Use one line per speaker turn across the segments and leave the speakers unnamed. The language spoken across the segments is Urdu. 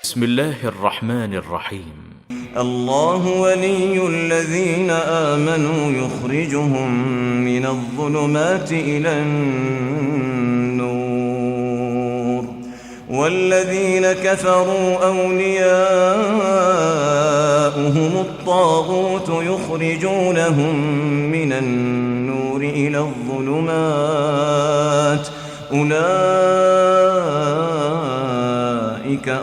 بسم الله الرحمن الرحيم.
الله ولي الذين آمنوا يخرجهم من الظلمات إلى النور والذين كفروا أولياؤهم الطاغوت يخرجونهم من النور إلى الظلمات أولئك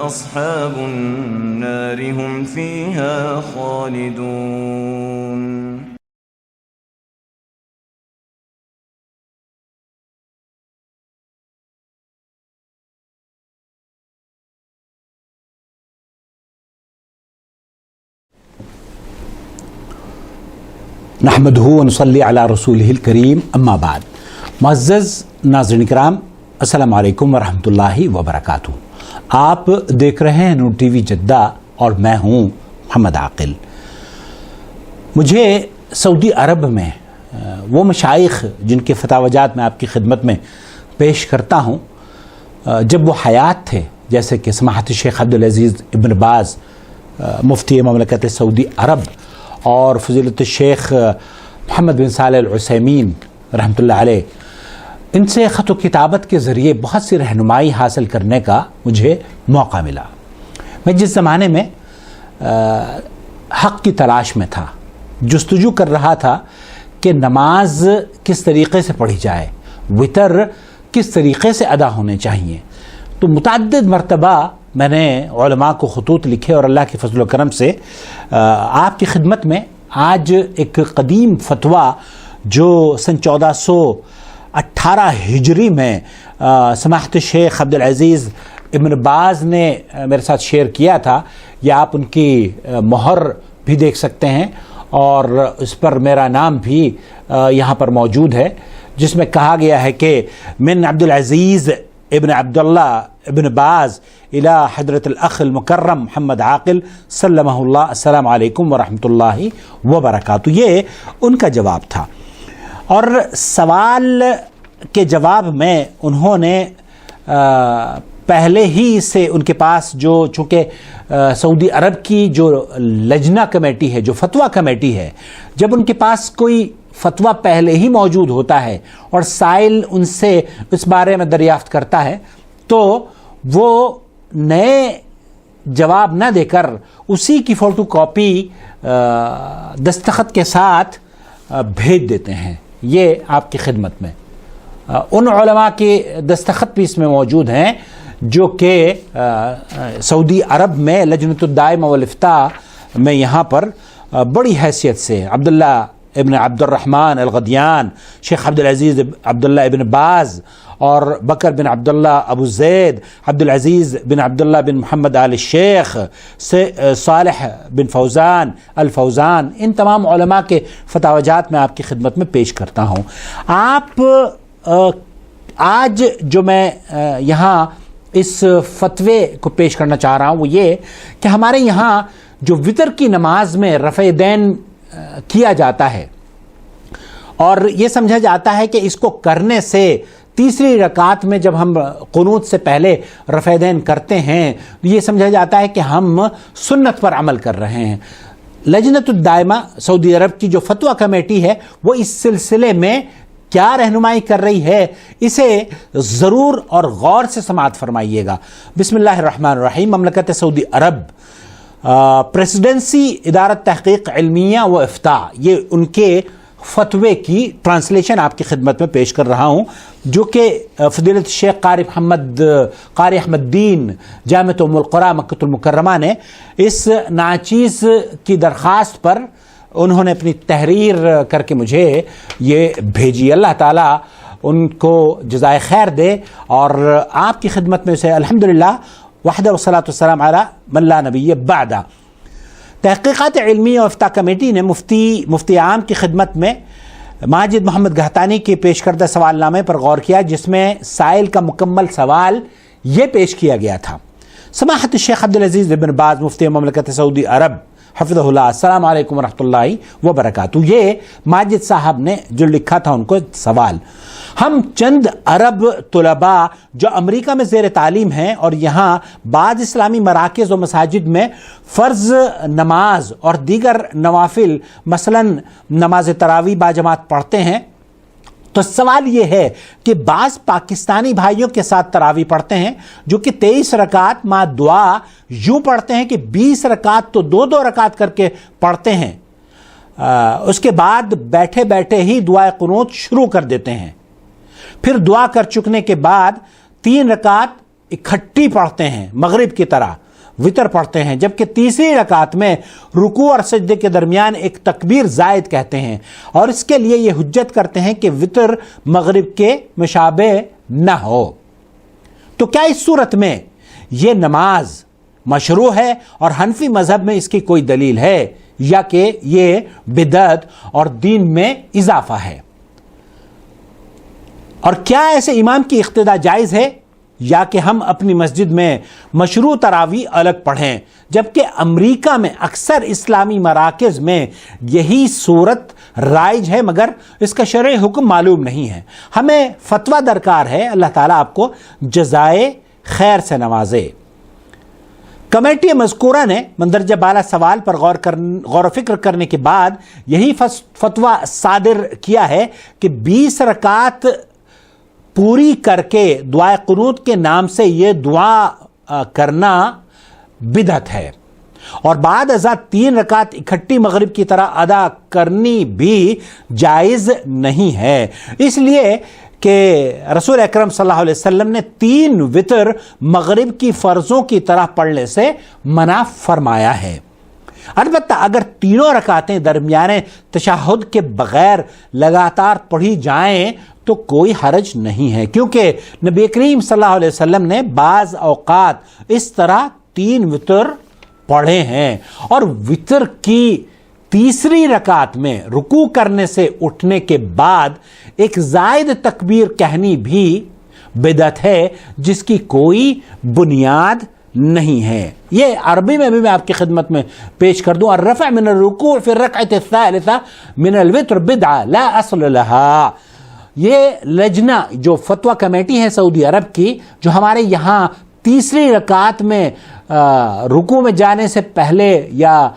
أصحاب النار هم فيها خالدون.
نحمدہ و نصلی علی رسولہ الکریم اما بعد. معزز ناظرین کرام، السلام علیکم ورحمۃ اللہ وبرکاتہ. آپ دیکھ رہے ہیں نور ٹی وی جدہ اور میں ہوں محمد عاقل. مجھے سعودی عرب میں وہ مشائخ جن کے فتاویٰ میں آپ کی خدمت میں پیش کرتا ہوں جب وہ حیات تھے، جیسے کہ سماحت شیخ عبدالعزیز ابن باز مفتی مملکت سعودی عرب اور فضیلت الشیخ محمد بن صالح العثیمین رحمۃ اللہ علیہ، ان سے خط و کتابت کے ذریعے بہت سی رہنمائی حاصل کرنے کا مجھے موقع ملا. میں جس زمانے میں حق کی تلاش میں تھا، جستجو کر رہا تھا کہ نماز کس طریقے سے پڑھی جائے، وتر کس طریقے سے ادا ہونے چاہیے، تو متعدد مرتبہ میں نے علماء کو خطوط لکھے اور اللہ کے فضل و کرم سے آپ کی خدمت میں آج ایک قدیم فتویٰ جو سن 1418 ہجری میں سماحت شیخ عبدالعزیز ابن باز نے میرے ساتھ شیئر کیا تھا، یا آپ ان کی مہر بھی دیکھ سکتے ہیں اور اس پر میرا نام بھی یہاں پر موجود ہے، جس میں کہا گیا ہے کہ من عبدالعزیز ابن عبداللہ ابن باز الى حضرت الاخ المکرم محمد عاقل سلمہ اللہ، السلام علیکم ورحمۃ اللہ وبرکاتہ. یہ ان کا جواب تھا، اور سوال کے جواب میں انہوں نے پہلے ہی سے ان کے پاس جو چونکہ سعودی عرب کی جو لجنہ کمیٹی ہے، جو فتویٰ کمیٹی ہے، جب ان کے پاس کوئی فتویٰ پہلے ہی موجود ہوتا ہے اور سائل ان سے اس بارے میں دریافت کرتا ہے تو وہ نئے جواب نہ دے کر اسی کی فوٹو کاپی دستخط کے ساتھ بھیج دیتے ہیں. یہ آپ کی خدمت میں ان علماء کے دستخط بھی اس میں موجود ہیں جو کہ سعودی عرب میں لجنۃ الدائمہ والافتاء میں یہاں پر بڑی حیثیت سے عبداللہ ابن عبد الرحمن الغدیان، شیخ عبدالعزیز عبداللہ ابن باز اور بکر بن عبداللہ ابو زید، عبدالعزیز بن عبداللہ بن محمد آل الشیخ، صالح بن فوزان الفوزان، ان تمام علماء کے فتاویٰ میں آپ کی خدمت میں پیش کرتا ہوں. آپ آج جو میں یہاں اس فتوے کو پیش کرنا چاہ رہا ہوں وہ یہ کہ ہمارے یہاں جو وتر کی نماز میں رفع دین کیا جاتا ہے اور یہ سمجھا جاتا ہے کہ اس کو کرنے سے تیسری رکعت میں جب ہم قنوت سے پہلے رفع دین کرتے ہیں یہ سمجھا جاتا ہے کہ ہم سنت پر عمل کر رہے ہیں. لجنۃ الدائمہ سعودی عرب کی جو فتویٰ کمیٹی ہے وہ اس سلسلے میں کیا رہنمائی کر رہی ہے، اسے ضرور اور غور سے سماعت فرمائیے گا. بسم اللہ الرحمن الرحیم. مملکت سعودی عرب پریسیڈنسی ادارت تحقیق علمیہ و افتاء، یہ ان کے فتوے کی ٹرانسلیشن آپ کی خدمت میں پیش کر رہا ہوں، جو کہ فضیلت شیخ قاری احمد الدین جامعۃ ام القری مکہ المکرمہ نے اس ناچیز کی درخواست پر انہوں نے اپنی تحریر کر کے مجھے یہ بھیجی. اللہ تعالیٰ ان کو جزائے خیر دے اور آپ کی خدمت میں سے الحمدللہ وحدہ والصلاۃ والسلام علی من لا نبی بعدہ. تحقیقات علمی و افتاء کمیٹی نے مفتی عام کی خدمت میں ماجد محمد گہتانی کے پیش کردہ سوال نامے پر غور کیا، جس میں سائل کا مکمل سوال یہ پیش کیا گیا تھا: سماحت الشیخ عبدالعزیز ابن باز مفتی مملکت سعودی عرب حفظہ اللہ. السلام علیکم ورحمۃ اللہ وبرکاتہ. یہ ماجد صاحب نے جو لکھا تھا ان کو سوال. ہم چند عرب طلباء جو امریکہ میں زیر تعلیم ہیں اور یہاں بعض اسلامی مراکز و مساجد میں فرض نماز اور دیگر نوافل مثلا نماز تراویح باجماعت پڑھتے ہیں، تو سوال یہ ہے کہ بعض پاکستانی بھائیوں کے ساتھ تراویح پڑھتے ہیں جو کہ 23 رکعت مع دعا یوں پڑھتے ہیں کہ 20 رکعت تو 2 رکعت کر کے پڑھتے ہیں، اس کے بعد بیٹھے بیٹھے ہی دعائے قنوت شروع کر دیتے ہیں، پھر دعا کر چکنے کے بعد 3 رکعت اکٹھی پڑھتے ہیں مغرب کی طرح وطر پڑھتے ہیں، جبکہ تیسری رکعت میں رکوع اور سجدے کے درمیان ایک تکبیر زائد کہتے ہیں اور اس کے لیے یہ حجت کرتے ہیں کہ وطر مغرب کے مشابہ نہ ہو. تو کیا اس صورت میں یہ نماز مشروع ہے اور حنفی مذہب میں اس کی کوئی دلیل ہے یا کہ یہ بدعت اور دین میں اضافہ ہے؟ اور کیا ایسے امام کی اقتداء جائز ہے یا کہ ہم اپنی مسجد میں مشروع تراویح الگ پڑھیں، جبکہ امریکہ میں اکثر اسلامی مراکز میں یہی صورت رائج ہے مگر اس کا شرعی حکم معلوم نہیں ہے. ہمیں فتویٰ درکار ہے. اللہ تعالیٰ آپ کو جزائے خیر سے نوازے. کمیٹی مذکورہ نے مندرجہ بالا سوال پر غور و فکر کرنے کے بعد یہی فتویٰ صادر کیا ہے کہ 20 رکعت پوری کر کے دعائے قنوت کے نام سے یہ دعا کرنا بدعت ہے اور بعد ازاں 3 رکعت اکٹھی مغرب کی طرح ادا کرنی بھی جائز نہیں ہے، اس لیے کہ رسول اکرم صلی اللہ علیہ وسلم نے 3 وطر مغرب کی فرضوں کی طرح پڑھنے سے منع فرمایا ہے. البتہ اگر 3 رکعتیں درمیانے تشہد کے بغیر لگاتار پڑھی جائیں تو کوئی حرج نہیں ہے، کیونکہ نبی کریم صلی اللہ علیہ وسلم نے بعض اوقات اس طرح 3 وطر پڑھے ہیں اور وطر کی تیسری رکعت میں رکوع کرنے سے اٹھنے کے بعد ایک زائد تکبیر کہنی بھی بدعت ہے جس کی کوئی بنیاد نہیں ہے. یہ عربی میں بھی میں آپ کی خدمت میں پیش کر دوں. الرفع من الرکوع فی الرکعۃ الثالثہ من الوتر بدعہ لا اصل لہا. یہ لجنہ جو فتویٰ کمیٹی ہے سعودی عرب کی جو ہمارے یہاں تیسری رکعت میں رکوع میں جانے سے پہلے یا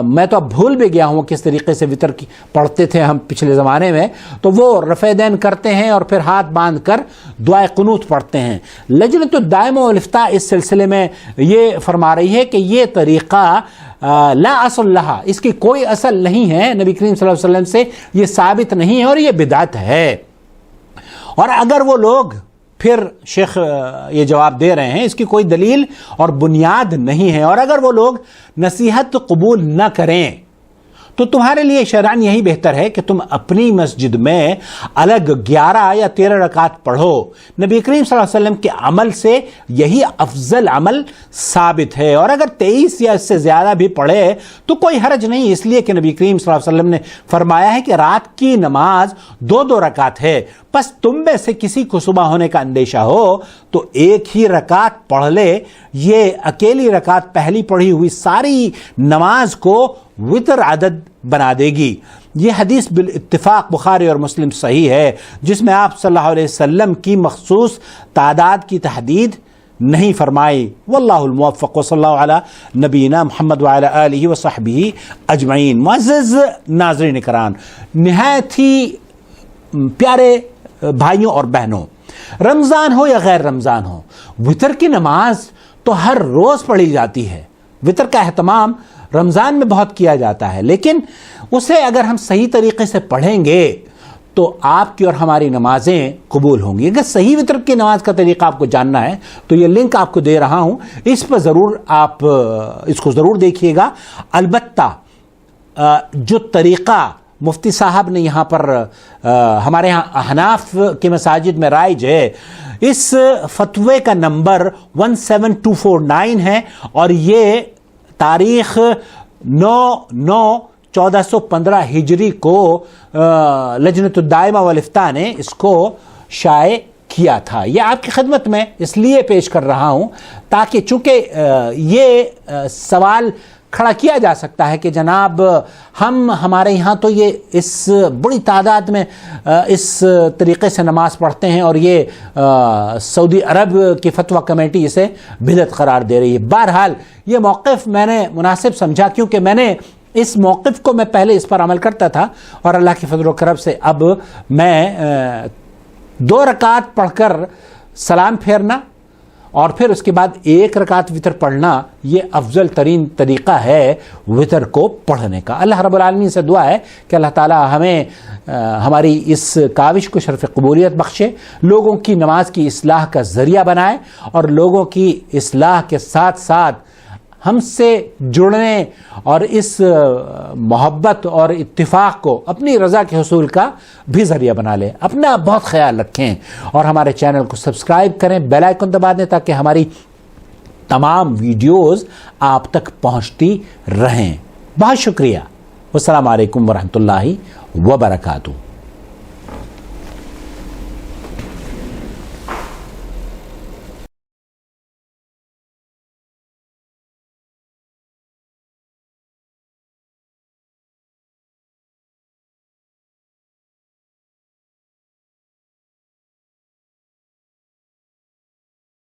میں تو اب بھول بھی گیا ہوں کس طریقے سے وطر کی پڑھتے تھے ہم پچھلے زمانے میں، تو وہ رفع دین کرتے ہیں اور پھر ہاتھ باندھ کر دعائے قنوت پڑھتے ہیں. لجنۃ الدائمہ والافتاء اس سلسلے میں یہ فرما رہی ہے کہ یہ طریقہ لا اصل لہا، اس کی کوئی اصل نہیں ہے، نبی کریم صلی اللہ علیہ وسلم سے یہ ثابت نہیں ہے اور یہ بدعت ہے. اور اگر وہ لوگ پھر شیخ یہ جواب دے رہے ہیں اس کی کوئی دلیل اور بنیاد نہیں ہے، اور اگر وہ لوگ نصیحت قبول نہ کریں تو تمہارے لیے شرعاً یہی بہتر ہے کہ تم اپنی مسجد میں الگ 11 یا 13 رکعت پڑھو. نبی کریم صلی اللہ علیہ وسلم کے عمل سے یہی افضل عمل ثابت ہے، اور اگر 23 یا اس سے زیادہ بھی پڑھے تو کوئی حرج نہیں، اس لیے کہ نبی کریم صلی اللہ علیہ وسلم نے فرمایا ہے کہ رات کی نماز 2 رکعت ہے، پس تم میں سے کسی کو صبح ہونے کا اندیشہ ہو تو ایک ہی رکعت پڑھ لے. یہ اکیلی رکعت پہلی پڑھی ہوئی ساری نماز کو وطر عدد بنا دے گی. یہ حدیث بالاتفاق بخاری اور مسلم صحیح ہے جس میں آپ صلی اللہ علیہ وسلم کی مخصوص تعداد کی تحدید نہیں فرمائی. واللہ الموفق وصلی اللہ علی نبینا محمد وعلی آلہ وصحبہ اجمعین. معزز ناظرین کرام، نہایت ہی پیارے بھائیوں اور بہنوں، رمضان ہو یا غیر رمضان ہو، وطر کی نماز تو ہر روز پڑھی جاتی ہے. وطر کا اہتمام رمضان میں بہت کیا جاتا ہے، لیکن اسے اگر ہم صحیح طریقے سے پڑھیں گے تو آپ کی اور ہماری نمازیں قبول ہوں گی. اگر صحیح وطر کی نماز کا طریقہ آپ کو جاننا ہے تو یہ لنک آپ کو دے رہا ہوں، اس پر ضرور آپ اس کو ضرور دیکھیے گا. البتہ جو طریقہ مفتی صاحب نے یہاں پر ہمارے یہاں احناف کے مساجد میں رائج ہے، اس فتوے کا نمبر 17249 ہے اور یہ تاریخ 9/9/1415 ہجری کو لجنۃ الدائمہ والافتاء نے اس کو شائع کیا تھا. یہ آپ کی خدمت میں اس لیے پیش کر رہا ہوں تاکہ چونکہ یہ سوال کھڑا کیا جا سکتا ہے کہ جناب ہمارے یہاں تو یہ اس بڑی تعداد میں اس طریقے سے نماز پڑھتے ہیں اور یہ سعودی عرب کی فتویٰ کمیٹی اسے بدعت قرار دے رہی ہے. بہرحال یہ موقف میں نے مناسب سمجھا کیونکہ میں نے اس موقف کو میں پہلے اس پر عمل کرتا تھا اور اللہ کی فضل و کرم سے اب میں 2 رکعت پڑھ کر سلام پھیرنا اور پھر اس کے بعد 1 رکعت وتر پڑھنا یہ افضل ترین طریقہ ہے وتر کو پڑھنے کا. اللہ رب العالمین سے دعا ہے کہ اللہ تعالی ہمیں ہماری اس کاوش کو شرف قبولیت بخشے, لوگوں کی نماز کی اصلاح کا ذریعہ بنائے اور لوگوں کی اصلاح کے ساتھ ساتھ ہم سے جڑنے اور اس محبت اور اتفاق کو اپنی رضا کے حصول کا بھی ذریعہ بنا لے. اپنا بہت خیال رکھیں اور ہمارے چینل کو سبسکرائب کریں, بیل آئیکن دبا دیں تاکہ ہماری تمام ویڈیوز آپ تک پہنچتی رہیں. بہت شکریہ. والسلام علیکم ورحمۃ اللہ وبرکاتہ.